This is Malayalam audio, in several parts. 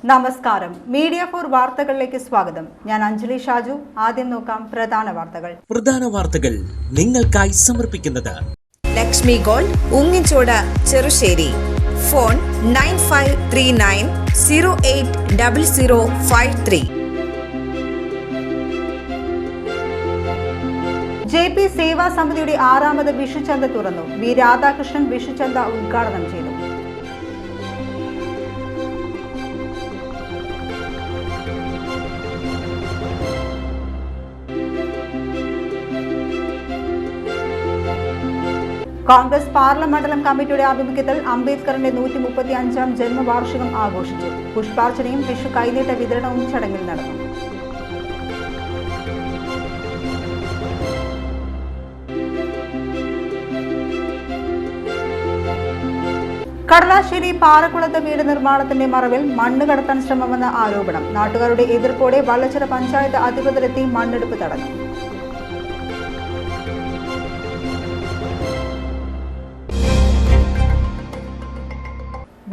നമസ്കാരം. മീഡിയ ഫോർ വാർത്തകളിലേക്ക് സ്വാഗതം. ഞാൻ അഞ്ജലി ഷാജു. ആദ്യം നോക്കാം പ്രധാന വാർത്തകൾ നിങ്ങൾക്കായി സമർപ്പിക്കുന്നത് Lakshmi Gold, Ungichode, Cherussery. Phone 9539080053. JP സേവാ സമിതിയുടെ 6ാമത് വിഷുചന്ത തുറന്നു. വി രാധാകൃഷ്ണൻ വിഷുചന്ത ഉദ്ഘാടനം ചെയ്തു. കോൺഗ്രസ് പാർലമെന്റ് കമ്മിറ്റിയുടെ ആഭിമുഖ്യത്തിൽ അംബേദ്കറിന്റെ 135ാം ജന്മവാർഷികം ആഘോഷിച്ചു. പുഷ്പാർച്ചനയും വിഷു കൈനീട്ട വിതരണവും ചടങ്ങിൽ നടന്നു. കടലാശ്ശേരി പാറക്കുളത്ത് വീട് നിർമ്മാണത്തിന്റെ മറവിൽ മണ്ണ് കടത്താൻ ശ്രമമെന്ന ആരോപണം. നാട്ടുകാരുടെ എതിർപ്പോടെ വള്ളച്ചിറ പഞ്ചായത്ത് അധികൃതരെത്തി മണ്ണെടുപ്പ് തടഞ്ഞു.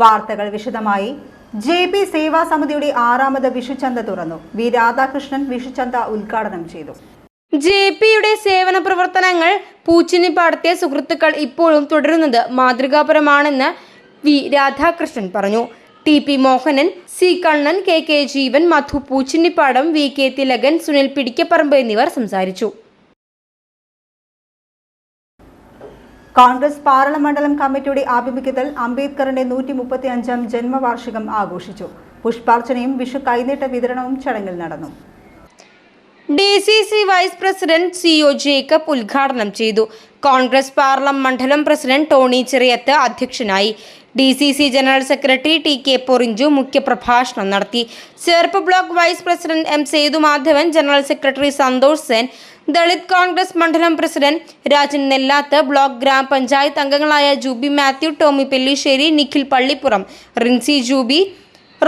വാർത്തകൾ വിശദമായി. JP സേവാ സമിതിയുടെ 6ാമത് വിഷുചന്ത തുറന്നു. വി രാധാകൃഷ്ണൻ വിഷുചന്ത ഉദ്ഘാടനം ചെയ്തു. JPയുടെ സേവന പ്രവർത്തനങ്ങൾ പൂച്ചിനിപ്പാടത്തെ സുഹൃത്തുക്കൾ ഇപ്പോഴും തുടരുന്നത് മാതൃകാപരമാണെന്ന് വി രാധാകൃഷ്ണൻ പറഞ്ഞു. TP Mohanan, C Kannan, KK ജീവൻ, മധു പൂച്ചിനിപ്പാടം, VK തിലകൻ, സുനിൽ പിടിക്കപ്പറമ്പ് എന്നിവർ സംസാരിച്ചു. കോൺഗ്രസ് പാർലമെന്റ് കമ്മിറ്റിയുടെ ആഭിമുഖ്യത്തിൽ അംബേദ്കറിന്റെ 135ാം ജന്മവാർഷികം ആഘോഷിച്ചു. പുഷ്പാർച്ചനയും വിഷു കൈനീട്ട വിതരണവും ചടങ്ങിൽ നടന്നു. DCC vice president CO Jacob ഉദ്ഘാടനം ചെയ്തു. കോൺഗ്രസ് പാർലമെന്റ് മണ്ഡലം പ്രസിഡന്റ് ടോണി ചെറിയത്ത് അധ്യക്ഷനായി. DCC general secretary TK Porinju മുഖ്യപ്രഭാഷണം നടത്തി. Cherpu block vice president M Sethumadhavan, general secretary Santhosh Sen, Dalit Congress മണ്ഡലം പ്രസിഡന്റ് രാജൻ നെല്ലാത്ത്, ബ്ലോക്ക് ഗ്രാമപഞ്ചായത്ത് അംഗങ്ങളായ ജൂബി മാത്യു, ടോമി പെല്ലിശ്ശേരി, നിഖിൽ പള്ളിപ്പുറം, റിൻസി ജൂബി,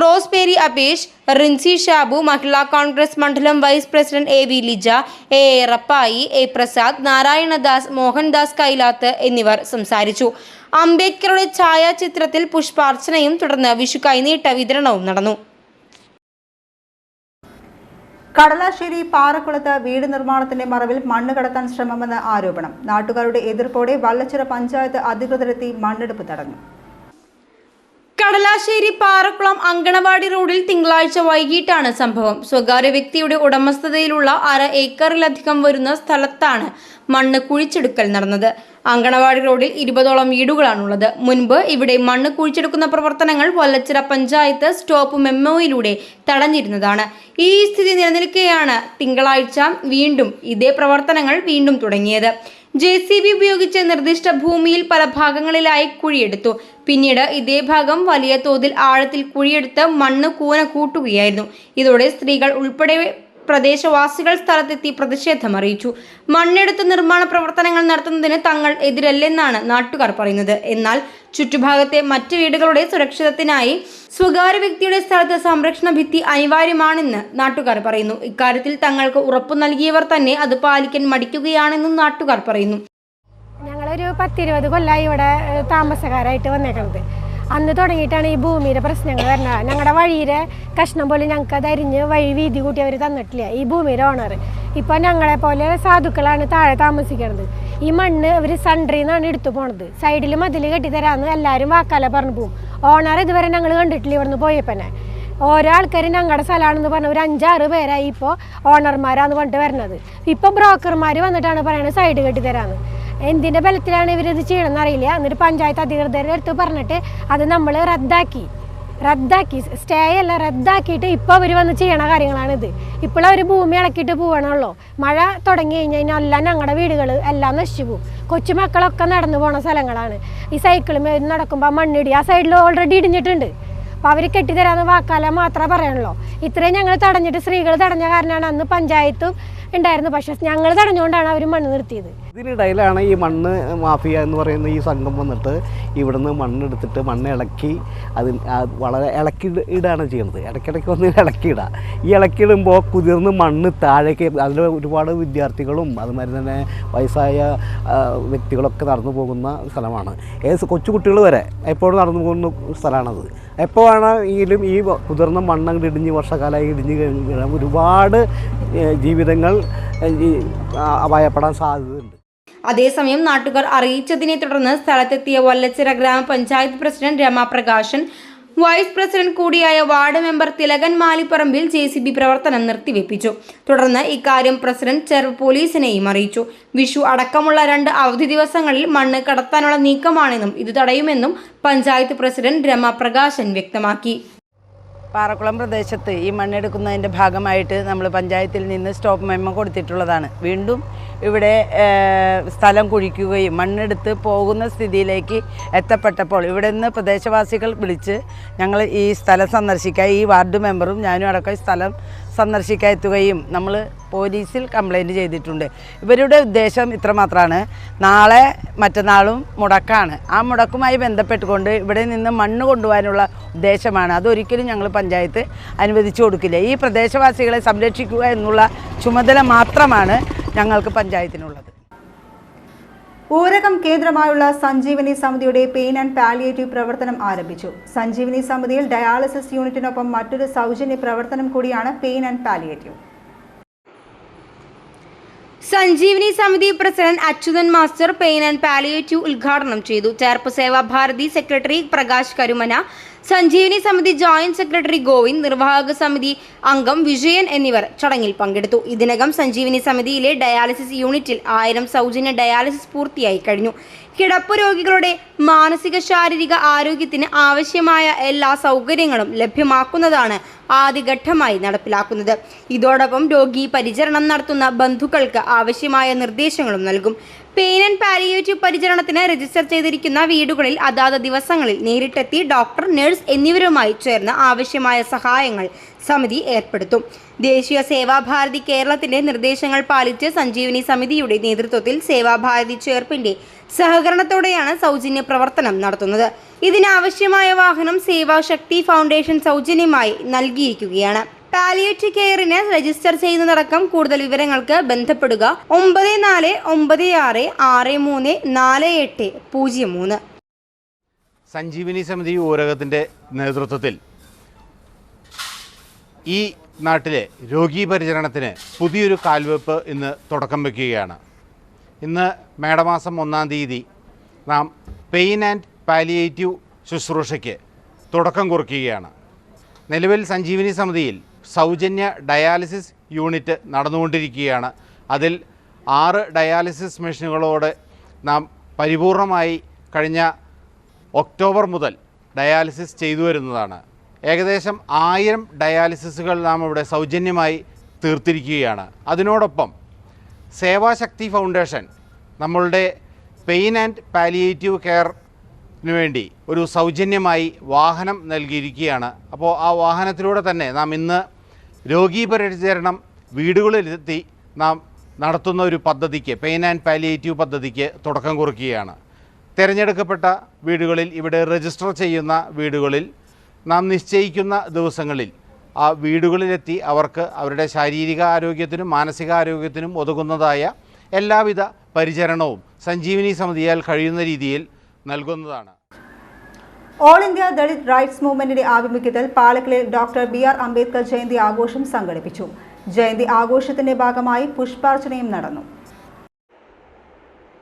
റോസ്മേരി അബേഷ്, റിൻസി ഷാബു, മഹിളാ കോൺഗ്രസ് മണ്ഡലം vice president AV Lija, AA Rappai, A Prasad, Narayanadas, Mohandas Kailath എന്നിവർ സംസാരിച്ചു. അംബേദ്കറുടെ ഛായാചിത്രത്തിൽ പുഷ്പാർച്ചനയും തുടർന്ന് വിഷു കൈനീട്ട വിതരണവും നടന്നു. കടലാശ്ശേരി പാറക്കുളത്ത് വീട് നിർമ്മാണത്തിന്റെ മറവിൽ മണ്ണ് കടത്താൻ ശ്രമമെന്ന ആരോപണം. നാട്ടുകാരുടെ എതിർപ്പോടെ വള്ളച്ചിറ പഞ്ചായത്ത് അധികൃതരെത്തി മണ്ണെടുപ്പ് തടഞ്ഞു. കടലാശ്ശേരി പാറക്കുളം അങ്കണവാടി റോഡിൽ തിങ്കളാഴ്ച വൈകിട്ടാണ് സംഭവം. സ്വകാര്യ വ്യക്തിയുടെ ഉടമസ്ഥതയിലുള്ള 1/2 ഏക്കറിലധികം വരുന്ന സ്ഥലത്താണ് മണ്ണ് കുഴിച്ചെടുക്കൽ നടന്നത്. അങ്കണവാടി റോഡിൽ 20ഓളം വീടുകളാണുള്ളത്. മുൻപ് ഇവിടെ മണ്ണ് കുഴിച്ചെടുക്കുന്ന പ്രവർത്തനങ്ങൾ വള്ളച്ചിറ പഞ്ചായത്ത് സ്റ്റോപ്പ് മെമ്മോയിലൂടെ തടഞ്ഞിരുന്നതാണ്. ഈ സ്ഥിതി നിലനിൽക്കെയാണ് തിങ്കളാഴ്ച വീണ്ടും ഇതേ പ്രവർത്തനങ്ങൾ തുടങ്ങിയത്. JCB ഉപയോഗിച്ച് നിർദ്ദിഷ്ട ഭൂമിയിൽ പല ഭാഗങ്ങളിലായി കുഴിയെടുത്തു. പിന്നീട് ഇതേ ഭാഗം വലിയ തോതിൽ ആഴത്തിൽ കുഴിയെടുത്ത് മണ്ണ് കൂന കൂട്ടുകയായിരുന്നു. ഇതോടെ സ്ത്രീകൾ ഉൾപ്പെടെ പ്രദേശവാസികൾ സ്ഥലത്തെത്തി പ്രതിഷേധം അറിയിച്ചു. മണ്ണെടുത്ത് നിർമ്മാണ പ്രവർത്തനങ്ങൾ നടത്തുന്നതിന് തങ്ങൾ എതിരല്ലെന്നാണ് നാട്ടുകാർ പറയുന്നത്. എന്നാൽ ചുറ്റുഭാഗത്തെ മറ്റ് വീടുകളുടെ സുരക്ഷിതത്തിനായി സ്വകാര്യ വ്യക്തിയുടെ സ്ഥലത്ത് സംരക്ഷണ ഭിത്തി അനിവാര്യമാണെന്ന് നാട്ടുകാർ പറയുന്നു. ഇക്കാര്യത്തിൽ തങ്ങൾക്ക് ഉറപ്പു നൽകിയവർ തന്നെ അത് പാലിക്കാൻ മടിക്കുകയാണെന്നും നാട്ടുകാർ പറയുന്നു. ഞങ്ങളൊരു 10-20 കൊല്ലമായി ഇവിടെ താമസക്കാരായിട്ട് വന്നേക്കുന്നത്. അന്ന് തുടങ്ങിയിട്ടാണ് ഈ ഭൂമിയുടെ പ്രശ്നങ്ങൾ വരുന്നത്. ഞങ്ങളുടെ വഴിയിലെ കഷ്ണം പോലും ഞങ്ങൾക്ക് അത് അരിഞ്ഞ് വഴി വീതി കൂട്ടി അവർ തന്നിട്ടില്ല ഈ ഭൂമിയുടെ ഓണർ. ഇപ്പോൾ ഞങ്ങളെ പോലെ സാധുക്കളാണ് താഴെ താമസിക്കുന്നത്. ഈ മണ്ണ് അവർ സൺഡ്രിയിൽ നിന്നാണ് എടുത്തു പോണത്. സൈഡിൽ മതിൽ കെട്ടിത്തരാമെന്ന് എല്ലാവരും വാക്കാലെ പറഞ്ഞു പോകും. ഓണർ ഇതുവരെ ഞങ്ങൾ കണ്ടിട്ടില്ല. ഇവിടുന്ന് പോയപ്പനെ ഓരോ ആൾക്കാർ ഞങ്ങളുടെ സ്ഥലമാണെന്ന് പറഞ്ഞ ഒരു 5-6 പേരായി ഇപ്പോൾ ഓണർമാരാന്ന് പറഞ്ഞിട്ട് വരുന്നത്. ഇപ്പോൾ ബ്രോക്കർമാർ വന്നിട്ടാണ് പറയുന്നത് സൈഡ് കെട്ടിത്തരാമെന്ന്. എന്തിൻ്റെ ബലത്തിലാണ് ഇവരിത് ചെയ്യണമെന്ന് അറിയില്ല. എന്നിട്ട് പഞ്ചായത്ത് അധികൃതരുടെ അടുത്ത് പറഞ്ഞിട്ട് അത് നമ്മൾ റദ്ദാക്കി സ്റ്റേ അല്ല റദ്ദാക്കിയിട്ട് ഇപ്പോൾ അവർ വന്ന് ചെയ്യണ കാര്യങ്ങളാണിത്. ഇപ്പോൾ അവർ ഭൂമി ഇളക്കിയിട്ട് പോകണമല്ലോ. മഴ തുടങ്ങി കഴിഞ്ഞാൽ എല്ലാം ഞങ്ങളുടെ വീടുകൾ എല്ലാം നശിച്ചു പോകും. കൊച്ചുമക്കളൊക്കെ നടന്നു പോണ സ്ഥലങ്ങളാണ്. ഈ സൈക്കിൾ നടക്കുമ്പോൾ മണ്ണിടി ആ സൈഡിൽ ഓൾറെഡി ഇടിഞ്ഞിട്ടുണ്ട്. അപ്പോൾ അവർ കെട്ടിത്തരാമെന്ന് വാക്കാല മാത്രമേ പറയണല്ലോ. ഇത്രയും ഞങ്ങൾ തടഞ്ഞിട്ട് സ്ത്രീകൾ തടഞ്ഞ കാരണമാണ് അന്ന് പഞ്ചായത്തും ഉണ്ടായിരുന്നു. പക്ഷെ ഞങ്ങൾ തടഞ്ഞുകൊണ്ടാണ് അവർ മണ്ണ് നിർത്തിയത്. ഇതിനിടയിലാണ് ഈ മണ്ണ് മാഫിയ എന്ന് പറയുന്ന ഈ സംഘം വന്നിട്ട് ഇവിടുന്ന് മണ്ണെടുത്തിട്ട് മണ്ണ് ഇളക്കി വളരെ ഇടാണ് ചെയ്യുന്നത്. ഇടയ്ക്കിടയ്ക്ക് വന്ന് ഇളക്കിയിടുക. ഈ ഇളക്കിയിടുമ്പോൾ കുതിർന്ന് മണ്ണ് താഴേക്ക് അതിൽ ഒരുപാട് വിദ്യാർത്ഥികളും അതുമാതിരി തന്നെ വയസ്സായ വ്യക്തികളൊക്കെ നടന്നു പോകുന്ന സ്ഥലമാണ്. കൊച്ചു കുട്ടികൾ വരെ എപ്പോഴും നടന്നു പോകുന്ന സ്ഥലമാണത്. എപ്പോൾ വേണമെങ്കിലും ഈ കുതിർന്ന മണ്ണങ്ങ് ഇടിഞ്ഞ് വർഷക്കാലമായി ഇടിഞ്ഞ് കഴിഞ്ഞാൽ ഒരുപാട് ജീവിതങ്ങൾ അപായപ്പെടാൻ സാധ്യതയുണ്ട്. അതേസമയം നാട്ടുകാർ അറിയിച്ചതിനെ തുടർന്ന് സ്ഥലത്തെത്തിയ വല്ലച്ചിറ ഗ്രാമപഞ്ചായത്ത് പ്രസിഡന്റ് രമാപ്രകാശൻ, വൈസ് പ്രസിഡന്റ് കൂടിയായ ward member Thilakan Malipparambil JCB പ്രവർത്തനം നിർത്തിവെപ്പിച്ചു. തുടർന്ന് ഇക്കാര്യം പ്രസിഡന്റ് ചെറു പോലീസിനെയും അറിയിച്ചു. വിഷു അടക്കമുള്ള 2 അവധി ദിവസങ്ങളിൽ മണ്ണ് കടത്താനുള്ള നീക്കമാണെന്നും ഇത് തടയുമെന്നും പഞ്ചായത്ത് പ്രസിഡന്റ് രമാപ്രകാശൻ വ്യക്തമാക്കി. പാറക്കുളം പ്രദേശത്ത് ഈ മണ്ണെടുക്കുന്നതിൻ്റെ ഭാഗമായിട്ട് നമ്മൾ പഞ്ചായത്തിൽ നിന്ന് സ്റ്റോപ്പ് മെമ്മോ കൊടുത്തിട്ടുള്ളതാണ്. വീണ്ടും ഇവിടെ സ്ഥലം കുഴിക്കുകയും മണ്ണെടുത്ത് പോകുന്ന സ്ഥിതിയിലേക്ക് എത്തപ്പെട്ടപ്പോൾ ഇവിടെ നിന്ന് പ്രദേശവാസികൾ വിളിച്ച് ഞങ്ങൾ ഈ സ്ഥലം സന്ദർശിക്കാൻ, ഈ വാർഡ് മെമ്പറും ഞാനും അടക്കം സ്ഥലം സന്ദർശിക്കാൻ എത്തുകയും നമ്മൾ പോലീസിൽ കംപ്ലയിൻറ്റ് ചെയ്തിട്ടുണ്ട്. ഇവരുടെ ഉദ്ദേശം ഇത്രമാത്രമാണ്, നാളെ മറ്റന്നാളും മുടക്കാണ്. ആ മുടക്കുമായി ബന്ധപ്പെട്ടുകൊണ്ട് ഇവിടെ നിന്ന് മണ്ണ് കൊണ്ടുപോകാനുള്ള ഉദ്ദേശമാണ്. അതൊരിക്കലും ഞങ്ങൾ പഞ്ചായത്ത് അനുവദിച്ചു കൊടുക്കില്ല. ഈ പ്രദേശവാസികളെ സംരക്ഷിക്കുക എന്നുള്ള ചുമതല മാത്രമാണ് ഞങ്ങൾക്ക് പഞ്ചായത്തിനുള്ളത്. ഊരകം കേന്ദ്രമായുള്ള സഞ്ജീവനി സമിതിയുടെ പെയിൻ ആൻഡ് പാലിയേറ്റീവ് പ്രവർത്തനം ആരംഭിച്ചു. സഞ്ജീവനി സമിതിയിൽ ഡയാലിസിസ് യൂണിറ്റിനൊപ്പം മറ്റൊരു സൗജന്യ പ്രവർത്തനം കൂടിയാണ് pain and palliative. Sanjeevani Samithi president Achuthan master pain and palliative ഉദ്ഘാടനം ചെയ്തു. Cherpu Sevabharathi secretary Prakash Karumana, Sanjeevani Samithi joint secretary Govind, നിർവാഹക സമിതി അംഗം വിജയൻ എന്നിവർ ചടങ്ങിൽ പങ്കെടുത്തു. ഇതിനകം സഞ്ജീവനി സമിതിയിലെ ഡയാലിസിസ് യൂണിറ്റിൽ 1000 സൗജന്യ ഡയാലിസിസ് പൂർത്തിയായി കഴിഞ്ഞു. കിടപ്പ് രോഗികളുടെ മാനസിക ശാരീരിക ആരോഗ്യത്തിന് ആവശ്യമായ എല്ലാ സൗകര്യങ്ങളും ലഭ്യമാക്കുന്നതാണ് ആദ്യഘട്ടമായി നടപ്പിലാക്കുന്നത്. ഇതോടൊപ്പം രോഗി പരിചരണം നടത്തുന്ന ബന്ധുക്കൾക്ക് ആവശ്യമായ നിർദ്ദേശങ്ങളും നൽകും. പെയിൻ ആൻഡ് പാലിയേറ്റീവ് പരിചരണത്തിന് രജിസ്റ്റർ ചെയ്തിരിക്കുന്ന വീടുകളിൽ അതാത് ദിവസങ്ങളിൽ നേരിട്ടെത്തി ഡോക്ടർ, നഴ്സ് എന്നിവരുമായി ചേർന്ന് ആവശ്യമായ സഹായങ്ങൾ സമിതി ഏർപ്പെടുത്തും. ദേശീയ സേവാഭാരതി കേരളത്തിന്റെ നിർദ്ദേശങ്ങൾ പാലിച്ച് സഞ്ജീവനി സമിതിയുടെ നേതൃത്വത്തിൽ സേവാഭാരതി ചേർപ്പിന്റെ സഹകരണത്തോടെയാണ് സൗജന്യ പ്രവർത്തനം നടത്തുന്നത്. ഇതിനാവശ്യമായ വാഹനം സേവാശക്തി ഫൗണ്ടേഷൻ സൗജന്യമായി നൽകിയിരിക്കുകയാണ്. പാലിയേറ്റീവ് കെയറിന് രജിസ്റ്റർ ചെയ്യുന്നതടക്കം കൂടുതൽ വിവരങ്ങൾക്ക് ബന്ധപ്പെടുക 9496363483. സഞ്ജീവനി സമിതി ഊരകത്തിൻ്റെ നേതൃത്വത്തിൽ ഈ നാട്ടിലെ രോഗീ പരിചരണത്തിന് പുതിയൊരു കാൽവെപ്പ് ഇന്ന് തുടക്കം വയ്ക്കുകയാണ്. ഇന്ന് മേടമാസം 1-ാം തീയതി നാം പെയിൻ ആൻഡ് പാലിയേറ്റീവ് ശുശ്രൂഷയ്ക്ക് തുടക്കം കുറിക്കുകയാണ്. നിലവിൽ സഞ്ജീവനി സമിതിയിൽ സൗജന്യ ഡയാലിസിസ് യൂണിറ്റ് നടന്നുകൊണ്ടിരിക്കുകയാണ്. അതിൽ 6 ഡയാലിസിസ് മെഷീനുകളോടെ നാം പരിപൂർണമായി കഴിഞ്ഞ ഒക്ടോബർ മുതൽ ഡയാലിസിസ് ചെയ്തു വരുന്നതാണ്. ഏകദേശം 1000 ഡയാലിസിസുകൾ നാം ഇവിടെ സൗജന്യമായി തീർത്തിരിക്കുകയാണ്. അതിനോടൊപ്പം സേവാശക്തി ഫൗണ്ടേഷൻ നമ്മളുടെ പെയിൻ ആൻഡ് പാലിയേറ്റീവ് കെയറിന് വേണ്ടി ഒരു സൗജന്യമായി വാഹനം നൽകിയിരിക്കുകയാണ്. അപ്പോൾ ആ വാഹനത്തിലൂടെ തന്നെ നാം ഇന്ന് രോഗീ പരിചരണം വീടുകളിലെത്തി നാം നടത്തുന്ന ഒരു പദ്ധതിക്ക്, പെയിൻ ആൻഡ് പാലിയേറ്റീവ് പദ്ധതിക്ക് തുടക്കം കുറിക്കുകയാണ്. തിരഞ്ഞെടുക്കപ്പെട്ട വീടുകളിൽ, ഇവിടെ രജിസ്റ്റർ ചെയ്യുന്ന വീടുകളിൽ നാം നിശ്ചയിക്കുന്ന ദിവസങ്ങളിൽ ആ വീടുകളിലെത്തി അവർക്ക് അവരുടെ ശാരീരിക ആരോഗ്യത്തിനും മാനസികാരോഗ്യത്തിനും ഉതകുന്നതായ എല്ലാവിധ പരിചരണവും സഞ്ജീവനി സമിതിയാൽ കഴിയുന്ന രീതിയിൽ നൽകുന്നതാണ്. ഓൾ ഇന്ത്യ ദളിത് റൈറ്റ്സ് മൂവ്മെന്റിന്റെ ആഭിമുഖ്യത്തിൽ പാലക്കലിൽ ഡോക്ടർ BR അംബേദ്കർ ജയന്തി ആഘോഷം സംഘടിപ്പിച്ചു. ജയന്തി ആഘോഷത്തിന്റെ ഭാഗമായി പുഷ്പാർച്ചനയും നടന്നു.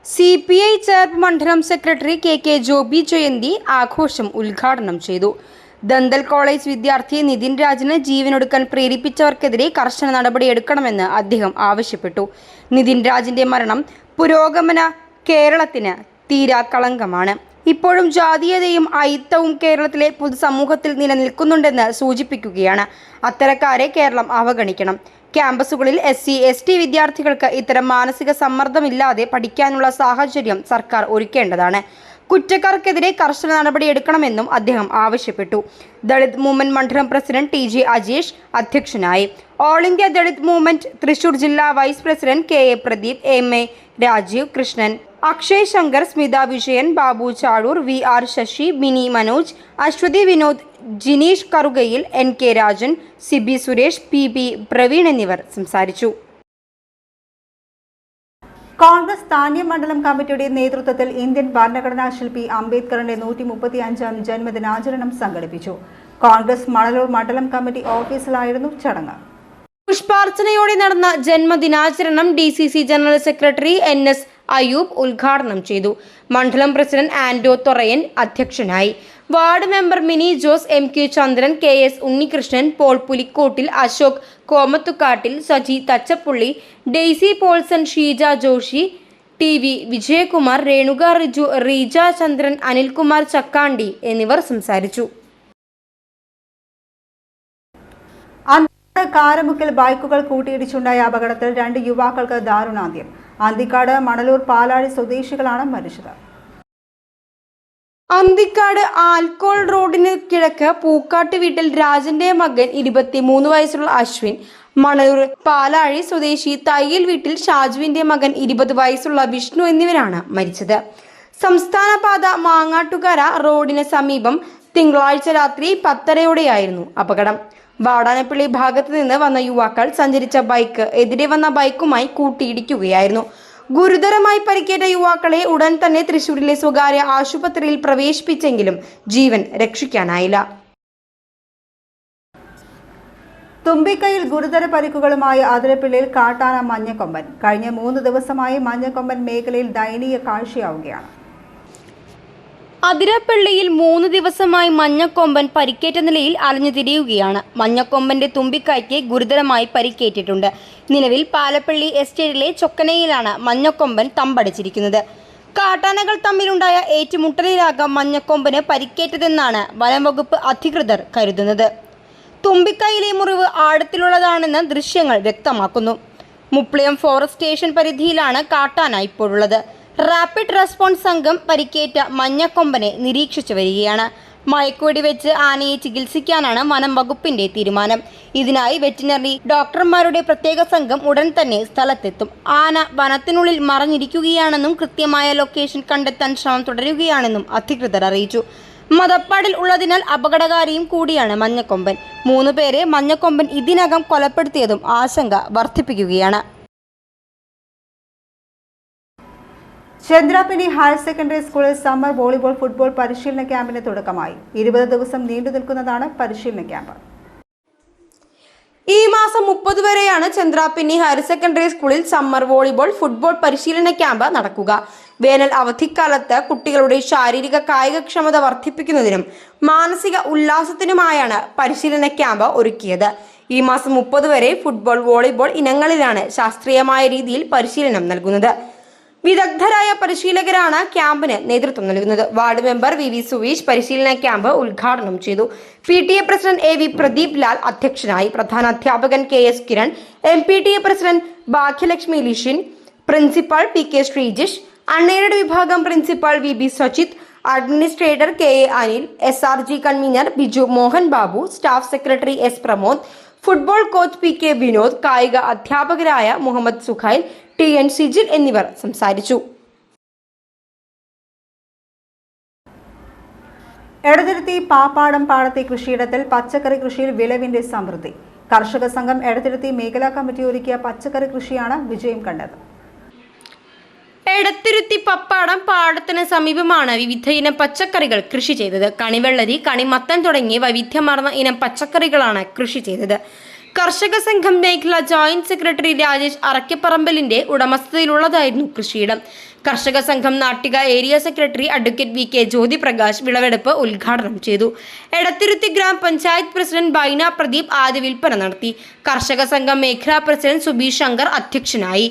CPI ചേർപ്പ് മണ്ഡലം സെക്രട്ടറി KK ജോബി ജയന്തി ആഘോഷം ഉദ്ഘാടനം ചെയ്തു. ദന്തൽ കോളേജ് വിദ്യാർത്ഥി നിതിൻ രാജിന് ജീവനൊടുക്കാൻ പ്രേരിപ്പിച്ചവർക്കെതിരെ കർശന നടപടിയെടുക്കണമെന്ന് അദ്ദേഹം ആവശ്യപ്പെട്ടു. നിതിൻ രാജിന്റെ മരണം പുരോഗമന കേരളത്തിന് തീരാ കളങ്കമാണ്. ഇപ്പോഴും ജാതീയതയും അയിത്തവും കേരളത്തിലെ പൊതുസമൂഹത്തിൽ നിലനിൽക്കുന്നുണ്ടെന്ന് സൂചിപ്പിക്കുകയാണ്. അത്തരക്കാരെ കേരളം അവഗണിക്കണം. ക്യാമ്പസുകളിൽ SC/ST വിദ്യാർത്ഥികൾക്ക് ഇത്തരം മാനസിക സമ്മർദ്ദമില്ലാതെ പഠിക്കാനുള്ള സാഹചര്യം സർക്കാർ ഒരുക്കേണ്ടതാണ്. കുറ്റക്കാർക്കെതിരെ കർശന നടപടിയെടുക്കണമെന്നും അദ്ദേഹം ആവശ്യപ്പെട്ടു. ദളിത് മൂവ്മെന്റ് മണ്ഡലം പ്രസിഡന്റ് TG അജേഷ് അധ്യക്ഷനായി. All India Dalit movement Thrissur ജില്ലാ vice president KA Pradeep, MA Rajeev Krishnan, Akshay Shankar, Smitha Vijayan, Babu Chadoor, VR Sasi, Bini Manoj, Aswathy Vinod, Jineesh Karukayil, NK Rajan, Sibi Suresh, PP Praveen എന്നിവർ സംസാരിച്ചു. കോൺഗ്രസ് താന്യം മണ്ഡലം കമ്മിറ്റിയുടെ നേതൃത്വത്തിൽ ഇന്ത്യൻ ഭരണഘടനാ ശില്പി അംബേദ്കറിന്റെ 135ാം ജന്മദിനാചരണം സംഘടിപ്പിച്ചു. കോൺഗ്രസ് മണലൂർ മണ്ഡലം കമ്മിറ്റി ഓഫീസിലായിരുന്നു ചടങ്ങ്. പുഷ്പാർച്ചനയോടെ നടന്ന ജന്മദിനാചരണം DCC general secretary NS Ayoob ഉദ്ഘാടനം ചെയ്തു. മണ്ഡലം പ്രസിഡന്റ് ആൻഡോ തൊറയൻ അധ്യക്ഷനായി. Ward member Mini Jose, MK Chandran, KS Unnikrishnan, Paul Pulikottil, Ashok Komathukattil, Saji Thachappully, Daisy Paulson, Sheeja Joshi, TV Vijayakumar, Renuka Riju, Reeja Chandran, Anilkumar Chakkandi എന്നിവർ സംസാരിച്ചു. കാരമുക്കിൽ ബൈക്കുകൾ കൂട്ടിയിടിച്ചുണ്ടായ അപകടത്തിൽ 2 യുവാക്കൾക്ക് ദാരുണാന്ത്യം. അന്തിക്കാട്, മണലൂർ, പാലാഴി സ്വദേശികളാണ് മരിച്ചത്. അന്തിക്കാട് ആൽക്കോൾ റോഡിന് കിഴക്ക് പൂക്കാട്ട് വീട്ടിൽ രാജന്റെ മകൻ 23 വയസ്സുള്ള അശ്വിൻ, മണലൂർ പാലാഴി സ്വദേശി തയ്യൽ വീട്ടിൽ ഷാജുവിന്റെ മകൻ 20 വയസ്സുള്ള വിഷ്ണു എന്നിവരാണ് മരിച്ചത്. സംസ്ഥാന പാത മാങ്ങാട്ടുകര റോഡിന് സമീപം തിങ്കളാഴ്ച രാത്രി 10:30യോടെയായിരുന്നു അപകടം. വാടാനപ്പള്ളി ഭാഗത്ത് നിന്ന് വന്ന യുവാക്കൾ സഞ്ചരിച്ച ബൈക്ക് എതിരെ വന്ന ബൈക്കുമായി കൂട്ടിയിടിക്കുകയായിരുന്നു. ഗുരുതരമായി പരിക്കേറ്റ യുവാക്കളെ ഉടൻ തന്നെ തൃശൂരിലെ സ്വകാര്യ ആശുപത്രിയിൽ പ്രവേശിപ്പിച്ചെങ്കിലും ജീവൻ രക്ഷിക്കാനായില്ല. തുമ്പിക്കൈയിൽ ഗുരുതര പരിക്കുകളുമായി അതിരപ്പിള്ളിയിൽ കാട്ടാന മഞ്ഞക്കൊമ്പൻ. കഴിഞ്ഞ 3 ദിവസമായി മഞ്ഞക്കൊമ്പൻ മേഖലയിൽ ദയനീയ കാഴ്ചയാവുകയാണ്. അതിരപ്പള്ളിയിൽ 3 ദിവസമായി മഞ്ഞക്കൊമ്പൻ പരിക്കേറ്റ നിലയിൽ അലഞ്ഞു തിരിയുകയാണ്. മഞ്ഞക്കൊമ്പന്റെ തുമ്പിക്കൈക്ക് ഗുരുതരമായി പരിക്കേറ്റിട്ടുണ്ട്. നിലവിൽ പാലപ്പള്ളി എസ്റ്റേറ്റിലെ ചൊക്കനയിലാണ് മഞ്ഞക്കൊമ്പൻ തമ്പടിച്ചിരിക്കുന്നത്. കാട്ടാനകൾ തമ്മിലുണ്ടായ ഏറ്റുമുട്ടലിലാകാം മഞ്ഞക്കൊമ്പന് പരിക്കേറ്റതെന്നാണ് വനംവകുപ്പ് അധികൃതർ കരുതുന്നത്. തുമ്പിക്കൈയിലെ മുറിവ് ആഴത്തിലുള്ളതാണെന്ന് ദൃശ്യങ്ങൾ വ്യക്തമാക്കുന്നു. മുപ്ലിയം ഫോറസ്റ്റ് സ്റ്റേഷൻ പരിധിയിലാണ് കാട്ടാന ഇപ്പോഴുള്ളത്. റാപ്പിഡ് റെസ്പോൺസ് സംഘം പരിക്കേറ്റ മഞ്ഞക്കൊമ്പനെ നിരീക്ഷിച്ചു വരികയാണ്. മയക്കുവെടി വെച്ച് ആനയെ ചികിത്സിക്കാനാണ് വനം വകുപ്പിന്റെ തീരുമാനം. ഇതിനായി വെറ്റിനറി ഡോക്ടർമാരുടെ പ്രത്യേക സംഘം ഉടൻ തന്നെ സ്ഥലത്തെത്തും. ആന വനത്തിനുള്ളിൽ മറഞ്ഞിരിക്കുകയാണെന്നും കൃത്യമായ ലൊക്കേഷൻ കണ്ടെത്താൻ ശ്രമം തുടരുകയാണെന്നും അധികൃതർ അറിയിച്ചു. മതപ്പാടിൽ ഉള്ളതിനാൽ അപകടകാരിയും കൂടിയാണ് മഞ്ഞക്കൊമ്പൻ. 3 പേരെ മഞ്ഞക്കൊമ്പൻ ഇതിനകം കൊലപ്പെടുത്തിയതും ആശങ്ക വർദ്ധിപ്പിക്കുകയാണ്. ചന്ദ്രാപിനി ഹയർ സെക്കൻഡറി സ്കൂളിൽ സമ്മർ വോളിബോൾ, ഫുട്ബോൾ പരിശീലന ക്യാമ്പിന് തുടക്കമായി. 20 ദിവസം നീണ്ടു നിൽക്കുന്നതാണ് പരിശീലന ക്യാമ്പ്. ഈ മാസം 30 വരെയാണ് ചന്ദ്രാപിന്നി ഹയർ സെക്കൻഡറി സ്കൂളിൽ സമ്മർ വോളിബോൾ, ഫുട്ബോൾ പരിശീലന ക്യാമ്പ് നടക്കുക. വേനൽ അവധിക്കാലത്ത് കുട്ടികളുടെ ശാരീരിക കായികക്ഷമത വർദ്ധിപ്പിക്കുന്നതിനും മാനസിക ഉല്ലാസത്തിനുമായാണ് പരിശീലന ക്യാമ്പ് ഒരുക്കിയത്. ഈ മാസം 30 വരെ ഫുട്ബോൾ, വോളിബോൾ ഇനങ്ങളിലാണ് ശാസ്ത്രീയമായ രീതിയിൽ പരിശീലനം നൽകുന്നത്. വിദഗ്ധരായ പരിശീലകരാണ് ക്യാമ്പിന് നേതൃത്വം നൽകുന്നത്. വാർഡ് മെമ്പർ VV സുവീഷ് പരിശീലന ക്യാമ്പ് ഉദ്ഘാടനം ചെയ്തു. PTA president AV Pradeep Lal അധ്യക്ഷനായി. പ്രധാന അധ്യാപകൻ KS Kiran, MPTA president Bhagyalakshmi Lishin, principal PK Sreejish, unaided വിഭാഗം principal VB Sajith, administrator KA Anil, SRG convener Biju Mohan Babu, staff secretary S Pramod, football coach PK Vinod, കായിക അധ്യാപകരായ മുഹമ്മദ് സുഖൈൽ, TN സിജിൽ എന്നിവർ സംസാരിച്ചു. എടതിരുത്തി പാപ്പാടം പാടത്തെ കൃഷിയിടത്തിൽ പച്ചക്കറി കൃഷിയിൽ വിളവിന്റെ സമൃദ്ധി. കർഷക സംഘം എടതിരുത്തി മേഖലാ കമ്മിറ്റി ഒരുക്കിയ പച്ചക്കറി കൃഷിയാണ് വിജയം കണ്ടത്. എടത്തിരുത്തി പപ്പാടം പാടത്തിന് സമീപമാണ് വിവിധ ഇനം പച്ചക്കറികൾ കൃഷി ചെയ്തത്. കണിവെള്ളരി, കണിമത്തൻ തുടങ്ങിയ വൈവിധ്യമാർന്ന ഇനം പച്ചക്കറികളാണ് കൃഷി ചെയ്തത്. കർഷക സംഘം മേഖല ജോയിന്റ് സെക്രട്ടറി രാജേഷ് അറക്കപ്പറമ്പലിന്റെ ഉടമസ്ഥതയിലുള്ളതായിരുന്നു കൃഷിയിടം. കർഷക സംഘം Nattika area secretary advocate VK Jyothiprakash വിളവെടുപ്പ് ഉദ്ഘാടനം ചെയ്തു. എടത്തിരുത്തി ഗ്രാമപഞ്ചായത്ത് പ്രസിഡന്റ് ബൈന പ്രദീപ് ആദ്യ വിൽപ്പന നടത്തി. കർഷക സംഘം മേഖലാ പ്രസിഡന്റ് സുബി ശങ്കർ അധ്യക്ഷനായി.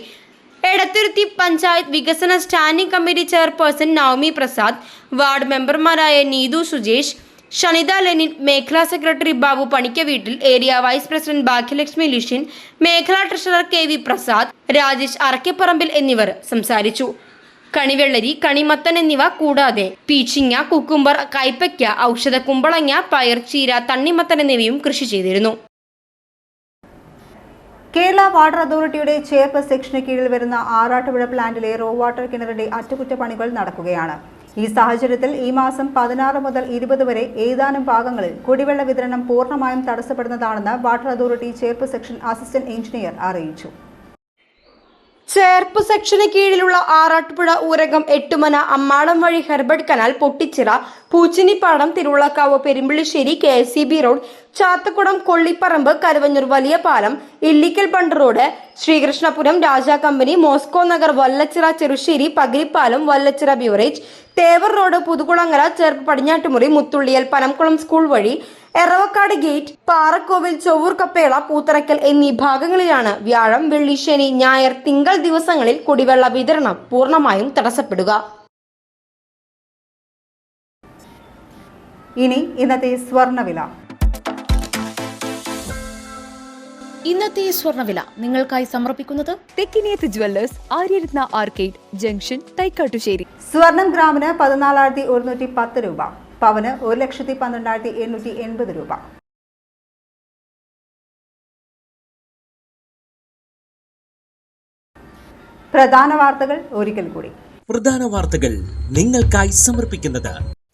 എടത്തിരുത്തി പഞ്ചായത്ത് വികസന standing committee chairperson Navami Prasad, ward മെമ്പർമാരായ നീതു സുജേഷ്, ഷനിത ലെനിൻ, മേഖലാ secretary Babu Panikkaveettil, area vice president Bhagyalakshmi Lishin, മേഖലാ ട്രഷറർ KV പ്രസാദ്, രാജേഷ് അറക്കപ്പറമ്പിൽ എന്നിവർ സംസാരിച്ചു. കണിവെള്ളരി, കണിമത്തൻ എന്നിവ കൂടാതെ പീച്ചിങ്ങ, കുക്കുംബർ, കൈപ്പയ്ക്ക, ഔഷധ കുമ്പളങ്ങ, പയർ, ചീര, തണ്ണിമത്തൻ എന്നിവയും കൃഷി ചെയ്തിരുന്നു. കേരള വാട്ടർ അതോറിറ്റിയുടെ ചേർപ്പ് സെക്ഷന് കീഴിൽ വരുന്ന ആറാട്ടുപുഴ പ്ലാന്റിലെ റോ വാട്ടർ കിണറിന്റെ അറ്റകുറ്റപ്പണികൾ നടക്കുകയാണ്. ഈ സാഹചര്യത്തിൽ ഈ മാസം 16 മുതൽ 20 വരെ ഏതാനും ഭാഗങ്ങളിൽ കുടിവെള്ള വിതരണം പൂർണ്ണമായും തടസ്സപ്പെടുന്നതാണെന്ന് water authority Cherpu section assistant engineer അറിയിച്ചു. ചേർപ്പ് സെക്ഷന് കീഴിലുള്ള ആറാട്ടുപുഴ ഊരകം എട്ടുമന അമ്മാളം വഴി Herbert canal Pottichira Poochinippadam Thiruvullakkavu Perumpilissery KSCB road Chathakkulam Kollipparambu Karuvanjoor വലിയ പാലം Illikkal bund road Sreekrishnapuram Raja company Moscow Nagar Vallachira Cherussery Pakiripalam Vallachira ബ്യൂറേജ് തേവർ റോഡ് പുതുകുളങ്ങര ചേർപ്പ് പടിഞ്ഞാട്ടുമുറി മുത്തുള്ളിയൽ പനംകുളം സ്കൂൾ വഴി എറവക്കാട് ഗേറ്റ് പാറക്കോവിൽ ചൊവ്വൂർ കപ്പേള പൂത്തറക്കൽ എന്നീ ഭാഗങ്ങളിലാണ് വ്യാഴം വെള്ളി ശനി ഞായർ തിങ്കൾ ദിവസങ്ങളിൽ കുടിവെള്ള വിതരണം പൂർണ്ണമായും തടസ്സപ്പെടുക. ഇനി ഇന്നത്തെ സ്വർണ്ണവില. ഇന്നത്തെ സ്വർണ്ണവില നിങ്ങൾക്കായി സമർപ്പിക്കുന്നത് Thekkiniyath jewellers, Aryaratna arcade junction, Thaikkattussery. സ്വർണം ഗ്രാമിന് 14,110 രൂപ, പവന് 1,12,880 രൂപ. പ്രധാന വാർത്തകൾ ഒരിക്കൽ കൂടി. പ്രധാന വാർത്തകൾ നിങ്ങൾക്കായി സമർപ്പിക്കുന്നത്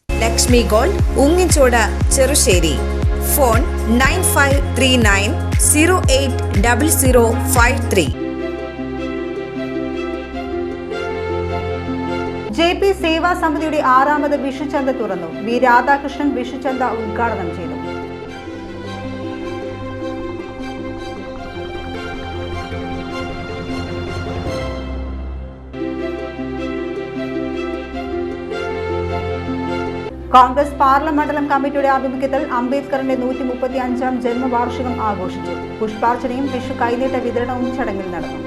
Lakshmi Gold Ungichode Cherussery. Phone 9539080053. JP സേവാ സമിതിയുടെ 6ാമത് വിഷുചന്ത തുറന്നു. വി രാധാകൃഷ്ണൻ വിഷുചന്ത ഉദ്ഘാടനം ചെയ്തു. കോൺഗ്രസ് പാർലമെന്റ് കമ്മിറ്റിയുടെ ആഭിമുഖ്യത്തിൽ അംബേദ്കറിന്റെ 135ാം ജന്മവാർഷികം ആഘോഷിച്ചു. പുഷ്പാർച്ചനയും വിഷു കൈനീട്ട വിതരണവും ചടങ്ങിൽ നടന്നു.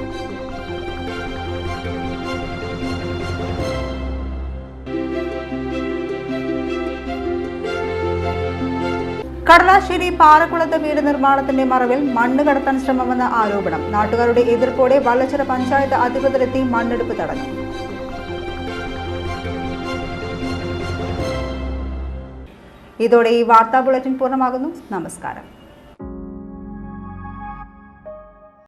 കടലാശ്ശേരി പാറക്കുളത്ത് വീട് നിർമ്മാണത്തിന്റെ മറവിൽ മണ്ണ് കടത്താൻ ശ്രമമെന്ന ആരോപണം. നാട്ടുകാരുടെ എതിർപ്പോടെ വല്ലച്ചിറ പഞ്ചായത്ത് അധികൃതരെത്തി മണ്ണെടുപ്പ് തടഞ്ഞു. ഇതോടെ ഈ വാർത്താ ബുള്ളറ്റിൻ പൂർണ്ണമാകുന്നു. നമസ്കാരം.